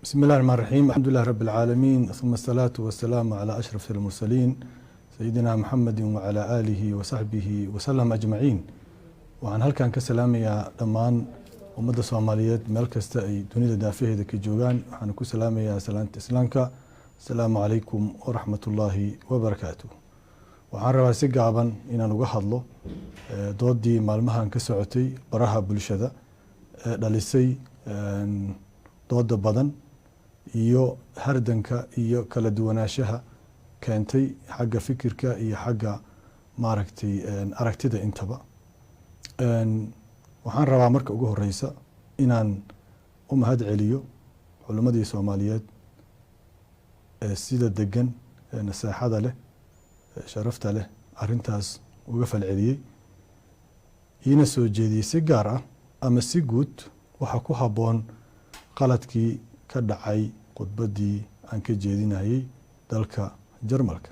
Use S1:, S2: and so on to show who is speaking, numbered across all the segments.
S1: بسم الله الرحمن الرحيم. الحمد لله رب العالمين، ثم الصلاة والسلام على أشرف المرسلين سيدنا محمد وعلى آله وصحبه وسلم أجمعين. وعن هالكان كسلام يا دمان ومدى الصوماليات مeel kasta ay dunida daafaheeda ka joogaan. waxaan ku salaamayaa salaanta islaamka. Assalaamu calaykum waraxmatullaahi wabarakaatuh. waxaan rabaa si gaaban inaan uga hadlo doodii maalmahan ka socotay baraha bulshada ee dhalisay dooda badan iyo hardanka iyo kala duwanaanshaha keentay xagga fikirka iyo xagga maaragtay aragtida intaba. waxaan rabaa marka ugu horeysa inaan u mahad celiyo culimadii Soomaaliyeed ee sida degan nasaaxada leh sharafta leh arintaas uga falceliyay ina soo jeediyay si gaar ah ama si guud waxa ku haboon qaladkii ka dhacay khudbadii aan ka jeedinayay dalka Jarmalka.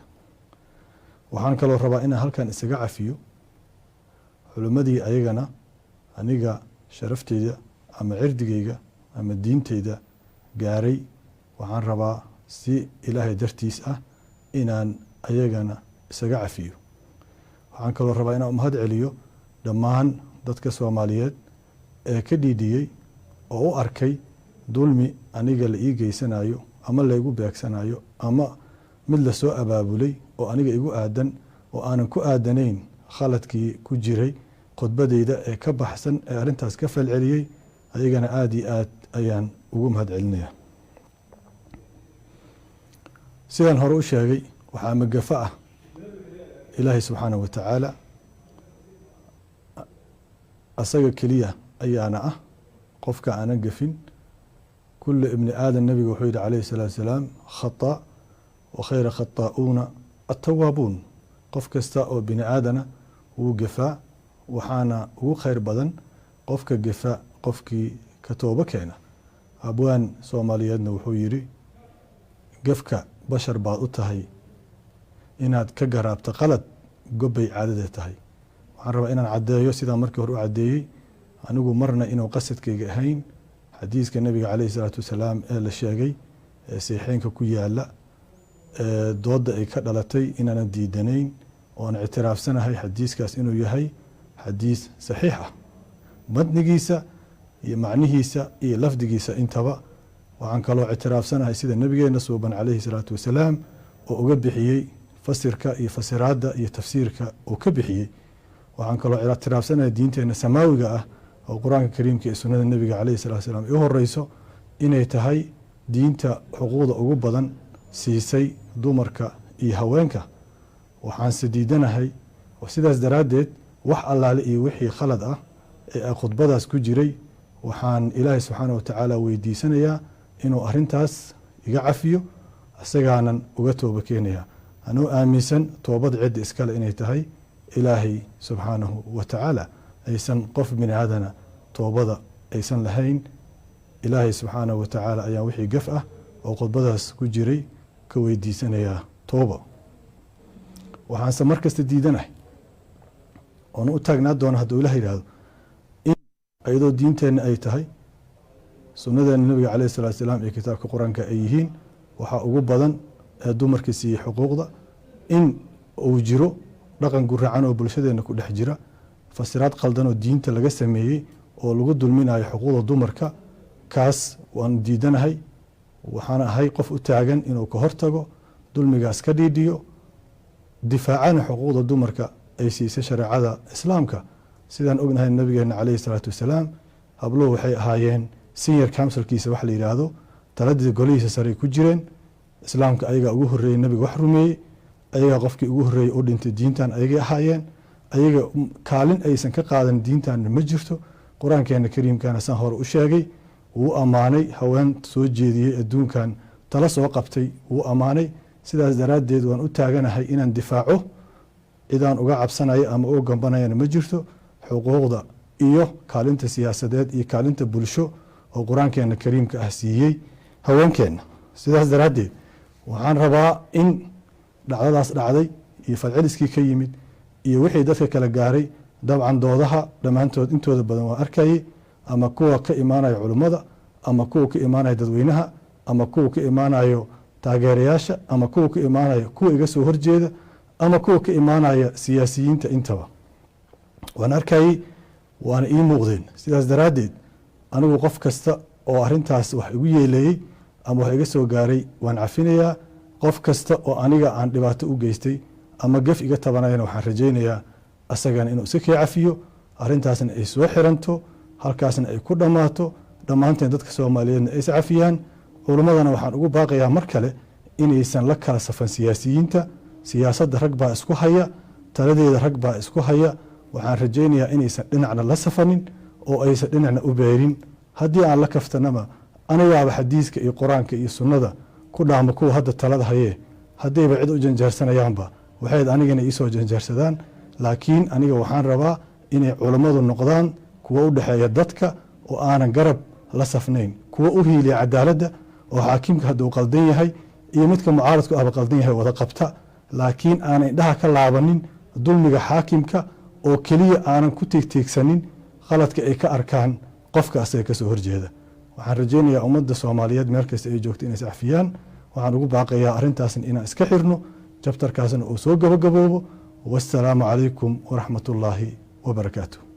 S1: waxaan kaloo rabaa inaan halkan isaga cafiyo culimadii ayagana aniga sharafteyda ama cirdigeyga ama diinteyda gaaray. waxaan rabaa si ilaahay dartiis ah inaan ayagana isaga cafiyo. waxaan kaloo rabaa inaan mahad celiyo dhammaan dadka Soomaaliyeed ee ka dhiidhiyay oo u arkay dulmi aniga la ii geysanayo ama la igu beegsanayo ama mid la soo abaabulay oo aniga igu aadan oo aanan ku aadanayn khaladkii ku jiray khudbadeyda ee ka baxsan ee arintaas ka falceliyay. ayagana aad iyo aad ayaan ugu mahad celinayaa. sidaan hore u sheegay waxaa magafa ah ilaahay subxaanahu wa tacaala asaga keliya ayaana ah qofka aanan gafin. كل ابن آدم نبي وحيد عليه الصلاة والسلام خطأ وخير خطاؤون التوابون. قف كستا أو بن آدم وقفاء وحانا وخير بدن قفك قفاء قفك كتوبة كينا. أبوان صوماليادنا وحويري قفك بشر بعض التهي إناد كقراب تقلد قبي عادة تهي. وعرب إنا عدايو سيدا مركه رو عدايي أنو مرنا إنو قصد كيهين حديث النبي عليه الصلاة والسلام إلى الشيعي سيحين كويا لا ضد كدلتي إن أنا ديدنين وأنا اعتراف سنة هاي حديث كاس إنه يهي حديث صحيحة متن جيسة معنى جيسة لفظ جيسة انتبه. وعن كلو اعتراف سنة هاي سيد النبي نصوبا عليه الصلاة والسلام وأقبحي فسر كا يفسر هذا يتفسير كا وكبحي. وعن كلو اعتراف سنة دينتنا سماوي oo quraanka kariimka ee sunnada nabiga kaleey sallallahu alayhi wasallam horeyso inay tahay diinta xuquuqda ugu badan siisay dumarka iyo haweenka. waxaan sidiidanahay oo sidaas daraadeed wax allaale iyo wixii khalad ah ee khudbadaas ku jiray waxaan ilaahay subxaanahu wa tacaala weydiisanayaa inuu arintaas iga cafiyo asagaanan uga tooba keenaya. anuu aaminsan toobad cid iskale inay tahay ilaahay subxaanahu wa tacaala aysan qof bini aadana toobada aysan lahayn. ilaahay subxaanahu wa tacaala ayaa wixii gaf ah oo khudbadaas ku jiray ka weydiisanayaa tooba. waxaanse markasta diidanahay oona u taagnaa doona hadduu ilaah yidhaahdo in ayadoo diinteenna ay tahay sunnadeena nabiga caleyhi salatu wasalaam iyo kitaabka qur-aanka ay yihiin waxaa ugu badan ee dumarka siiyey xuquuqda in uu jiro dhaqan guracan oo bulshadeena ku dhex jira fasiraad qaldan oo diinta laga sameeyey oo lagu dulminayo xuquuqda dumarka. kaas waan diidanahay. waxaan ahay qof u taagan inuu ka hortago dulmigaas ka dhiidhiyo difaacana xuquuqda dumarka ay siisay shareecada islaamka. sidaan ognahay nabigeena calayhi salaatu wasalaam habluhu waxay ahaayeen senior councilkiisa wax la yidhaahdo taladii golihiisa sare ku jireen. islaamka ayagaa ugu horreeyey nabiga wax rumeeyey ayagaa qofkii ugu horreeyey u dhintay diintan ayagay ahaayeen. ayaga kaalin aysan ka qaadan diintan ma jirto. quraankeena kariimkana san hore u sheegay wuu amaanay haween soo jeediyay adduunkan tala soo qabtay wuu amaanay. sidaas daraadeed waan u taaganahay inaan difaaco cidaan uga cabsanayo ama u gambanayana ma jirto. xuquuqda iyo kaalinta siyaasadeed iyo kaalinta bulsho oo quraankeena kariimka ah siiyey haweenkeena. sidaas daraadeed waxaan rabaa in dhacdadaas dhacday iyo falceliskii ka yimid iyo wixii dadka kala gaaray dabcan doodaha dhammaantood intooda badan waa arkayay ama kuwa ka imaanaya culimmada ama kuwa ka imaanaya dadweynaha ama kuwa ka imaanayo taageerayaasha ama kuwa ka imaanaya kuwa iga soo horjeeda ama kuwa ka imaanaya siyaasiyiinta intaba waan arkayay waana ii muuqdeen sidaas daraaddeed anigu qof kasta oo arrintaas wax igu yeeleeyey ama wax iga soo gaaray waan cafinayaa qof kasta oo aniga aan dhibaato u geystay ama gaf iga tabanayana waxaan rajaynayaa asagana inuu iska kii cafiyo arrintaasna ay soo xiranto halkaasna ay ku dhammaato dhammaanteen dadka soomaaliyeedna ay is cafiyaan culimmadana waxaan ugu baaqayaa mar kale inaysan la kala safan siyaasiyiinta siyaasadda rag baa isku haya taladeeda rag baa isku haya waxaan rajaynayaa inaysan dhinacna la safanin oo aysan dhinacna u beerin haddii aan la kaftanama anigaaba xadiiska iyo qur-aanka iyo sunnada ku dhaamo kuwa hadda talada hayee haddayba cid u janjaarsanayaanba waxayd anigana iisoo janjaarsadaan laakiin aniga waxaan rabaa inay culummadu noqdaan kuwa u dhexeeya dadka oo aanan garab la safnayn kuwa u hiiliya cadaaladda oo xaakimka hadduu qaldan yahay iyo midka mucaaradku ahba qaldan yahay wada qabta laakiin aanan indhaha ka laabanin dulmiga xaakimka oo keliya aanan ku tiigtiigsanin qaladka ay ka arkaan qofka asaga ka soo horjeeda waxaan rajaynayaa ummadda soomaaliyeed meel kasta ay joogto inay is cafiyaan waxaan ugu baaqayaa arrintaasna inaan iska xirno jabtarkaasna uu soo gabagaboobo wassalaamu calaykum waraxmatullaahi wabarakaatuh